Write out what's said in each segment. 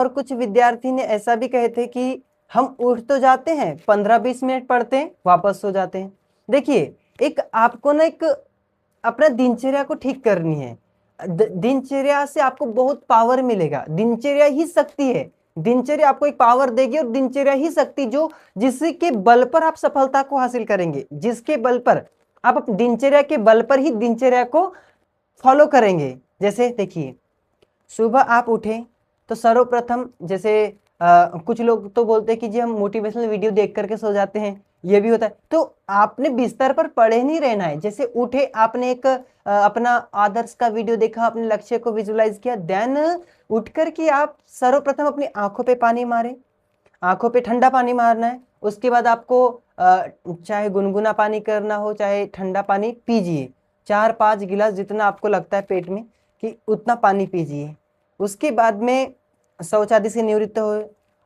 और कुछ विद्यार्थी ने ऐसा भी कहे थे कि हम उठ तो जाते हैं, 15-20 मिनट पढ़ते हैं, वापस सो जाते हैं। देखिए, एक आपको ना एक अपना दिनचर्या को ठीक करनी है। दिनचर्या से आपको बहुत पावर मिलेगा। दिनचर्या ही शक्ति है। दिनचर्या आपको एक पावर देगी और दिनचर्या ही शक्ति जो जिसके बल पर आप सफलता को हासिल करेंगे, जिसके बल पर आप दिनचर्या के बल पर ही दिनचर्या को फॉलो करेंगे। जैसे देखिए, सुबह आप उठे तो सर्वप्रथम जैसे कुछ लोग तो बोलते हैं कि जी हम मोटिवेशनल वीडियो देख करके सो जाते हैं, ये भी होता है। तो आपने बिस्तर पर पड़े नहीं रहना है। जैसे उठे, आपने एक अपना आदर्श का वीडियो देखा, अपने लक्ष्य को विजुलाइज किया, देन उठ करके आप सर्वप्रथम अपनी आंखों पे पानी मारे, आंखों पे ठंडा पानी मारना है। उसके बाद आपको चाहे गुनगुना पानी करना हो चाहे ठंडा पानी पीजिए, 4-5 गिलास जितना आपको लगता है पेट में कि उतना पानी पीजिए। उसके बाद में शौच आदि से निवृत्त हो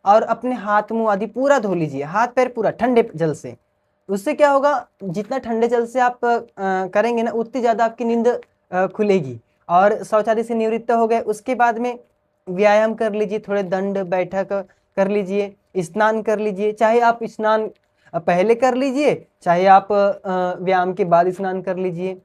और अपने हाथ मुंह आदि पूरा धो लीजिए, हाथ पैर पूरा ठंडे जल से। उससे क्या होगा, जितना ठंडे जल से आप करेंगे ना, उतनी ज़्यादा आपकी नींद खुलेगी। और शौच आदि से निवृत्त हो गए, उसके बाद में व्यायाम कर लीजिए, थोड़े दंड बैठक कर लीजिए, स्नान कर लीजिए। चाहे आप स्नान पहले कर लीजिए, चाहे आप व्यायाम के बाद स्नान कर लीजिए।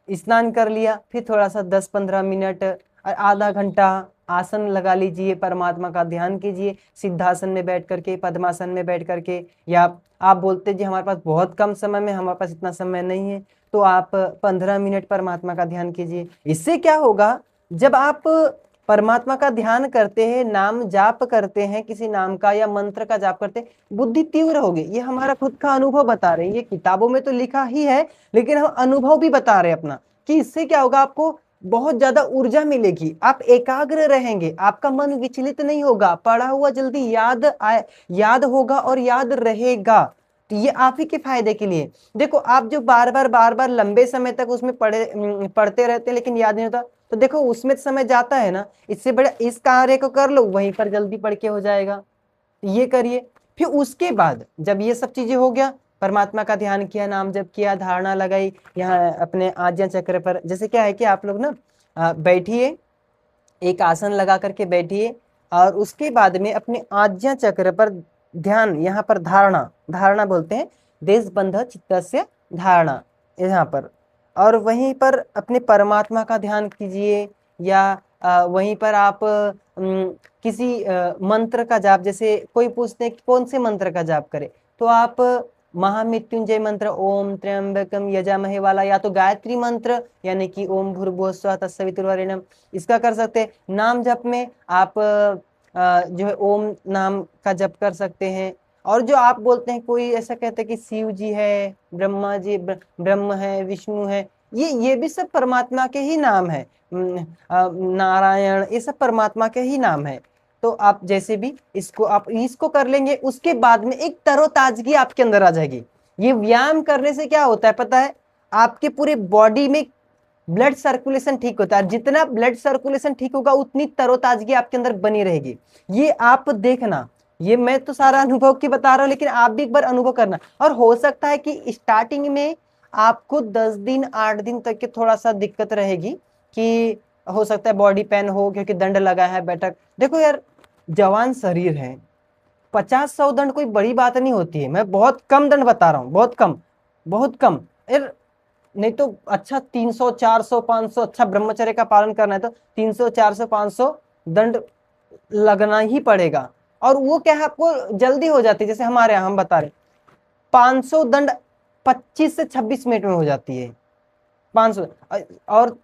स्नान कर लिया, फिर थोड़ा सा 10-15 मिनट और आधा घंटा आसन लगा लीजिए, परमात्मा का ध्यान कीजिए, सिद्धासन में बैठ करके, पद्मासन में बैठ करके। या आप बोलते जी हमारे पास बहुत कम समय में, हमारे पास इतना समय नहीं है, तो आप 15 मिनट परमात्मा का ध्यान कीजिए। इससे क्या होगा, जब आप परमात्मा का ध्यान करते हैं, नाम जाप करते हैं, किसी नाम का या मंत्र का जाप करते हैं, बुद्धि तीव्र होगी। ये हमारा खुद का अनुभव बता रहे हैं, ये किताबों में तो लिखा ही है, लेकिन हम अनुभव भी बता रहे हैं अपना, कि इससे क्या होगा, आपको बहुत ज्यादा ऊर्जा मिलेगी, आप एकाग्र रहेंगे, आपका मन विचलित नहीं होगा, पढ़ा हुआ जल्दी याद होगा और याद रहेगा। तो ये आप ही के फायदे के लिए। देखो, आप जो बार बार लंबे समय तक उसमें पढ़ते रहते हैं लेकिन याद नहीं होता, तो देखो उसमें समय जाता है ना। इससे बड़ा इस कार्य को कर लो, वहीं पर जल्दी पढ़ के हो जाएगा। ये करिए। फिर उसके बाद जब ये सब चीजें हो गया, परमात्मा का ध्यान किया, नाम जप किया, धारणा लगाई, यहाँ अपने आज्ञा चक्र पर, जैसे क्या है कि आप लोग ना बैठिए, एक आसन लगा करके बैठिए और उसके बाद में अपने आज्ञा चक्र पर ध्यान, यहाँ पर धारणा बोलते हैं, देश बंध चित्तस्य धारणा, यहाँ पर। और वहीं पर अपने परमात्मा का ध्यान कीजिए, या वहीं पर आप किसी मंत्र का जाप, जैसे कोई पूछते हैं कि कौन से मंत्र का जाप करें, तो आप महामृत्युंजय मंत्र ओम त्र्यंबकम यजामहे वाला, या तो गायत्री मंत्र यानी कि ओम भूर्भुवः स्वः तत्सवितुर्वरेण्यम, इसका कर सकते हैं। नाम जप में आप जो है ओम नाम का जप कर सकते हैं। और जो आप बोलते हैं, कोई ऐसा कहते हैं कि शिव जी है, ब्रह्मा जी, ब्रह्म है, विष्णु है, ये भी सब परमात्मा के ही नाम है। नारायण, ये सब परमात्मा के ही नाम है। तो आप जैसे भी इसको कर लेंगे, उसके बाद में एक तरोताजगी आपके अंदर आ जाएगी। ये व्यायाम करने से क्या होता है पता है, आपके पूरे बॉडी में ब्लड सर्कुलेशन ठीक होता है। जितना ब्लड सर्कुलेशन ठीक होगा, उतनी तरोताजगी आपके अंदर बनी रहेगी। ये आप देखना, ये मैं तो सारा अनुभव की बता रहा हूँ, लेकिन आप भी एक बार अनुभव करना। और हो सकता है कि स्टार्टिंग में आपको 10 दिन 8 दिन तक के थोड़ा सा दिक्कत रहेगी, कि हो सकता है बॉडी पेन हो, क्योंकि दंड लगा है, बैठक। देखो यार, जवान शरीर है, 50-100 दंड कोई बड़ी बात नहीं होती है। मैं बहुत कम दंड बता रहा हूँ, बहुत कम यार। नहीं तो अच्छा 300, 400, 500, अच्छा ब्रह्मचर्य का पालन करना है तो 300, 400, 500 दंड लगना ही पड़ेगा। और वो क्या है, आपको जल्दी हो जाती है। जैसे हमारे यहाँ हम बता रहे, 500 दंड 25 से 26 मिनट में हो जाती है, 500। और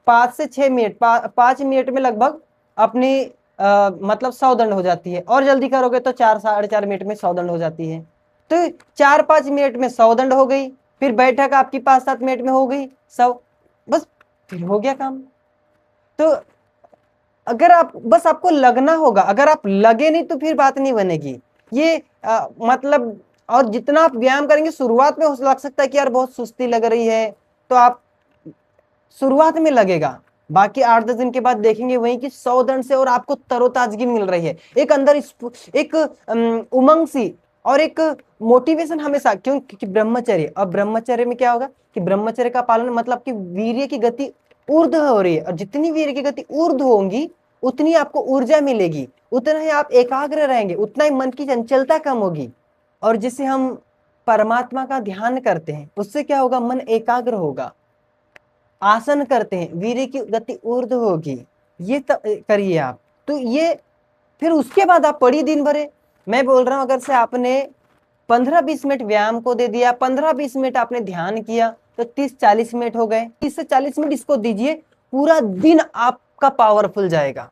5 से 6 मिनट, 5 मिनट में लगभग अपनी मतलब 100 दंड हो जाती है। और जल्दी करोगे तो 4-4.5 मिनट में 100 दंड हो जाती है। तो 4-5 मिनट में 100 दंड हो गई। फिर बैठक आपकी 5-7 मिनट में हो गई 100, बस फिर हो गया काम। तो अगर आप बस, आपको लगना होगा, अगर आप लगे नहीं तो फिर बात नहीं बनेगी। ये मतलब, और जितना आप व्यायाम करेंगे, शुरुआत में लग सकता है कि यार बहुत सुस्ती लग रही है, तो आप शुरुआत में लगेगा, बाकी 8-10 दिन के बाद देखेंगे वहीं की 100 दंड से और आपको तरोताजगी मिल रही है। एक अंदर एक उमंग सी और एक मोटिवेशन हमेशा। क्यों? क्योंकि ब्रह्मचर्य, और ब्रह्मचर्य में क्या होगा कि ब्रह्मचर्य का पालन मतलब कि वीर्य की गति ऊर्ध्व हो रही है, और जितनी वीर्य की गति ऊर्ध्व होंगी उतनी आपको ऊर्जा मिलेगी, उतना ही आप एकाग्र रहेंगे, उतना ही मन की चंचलता कम होगी। और जिसे हम परमात्मा का ध्यान करते हैं उससे क्या होगा, मन एकाग्र होगा। आसन करते हैं, वीर्य की गति ऊर्ध्व होगी। ये करिए आप, तो ये फिर उसके बाद आप पढ़िए दिन भर। मैं बोल रहा हूं अगर से आपने 15-20 मिनट व्यायाम को दे दिया, 15-20 मिनट आपने ध्यान किया, तो 30-40 मिनट हो गए। 30 से 40 मिनट इसको दीजिए, पूरा दिन आपका पावरफुल जाएगा।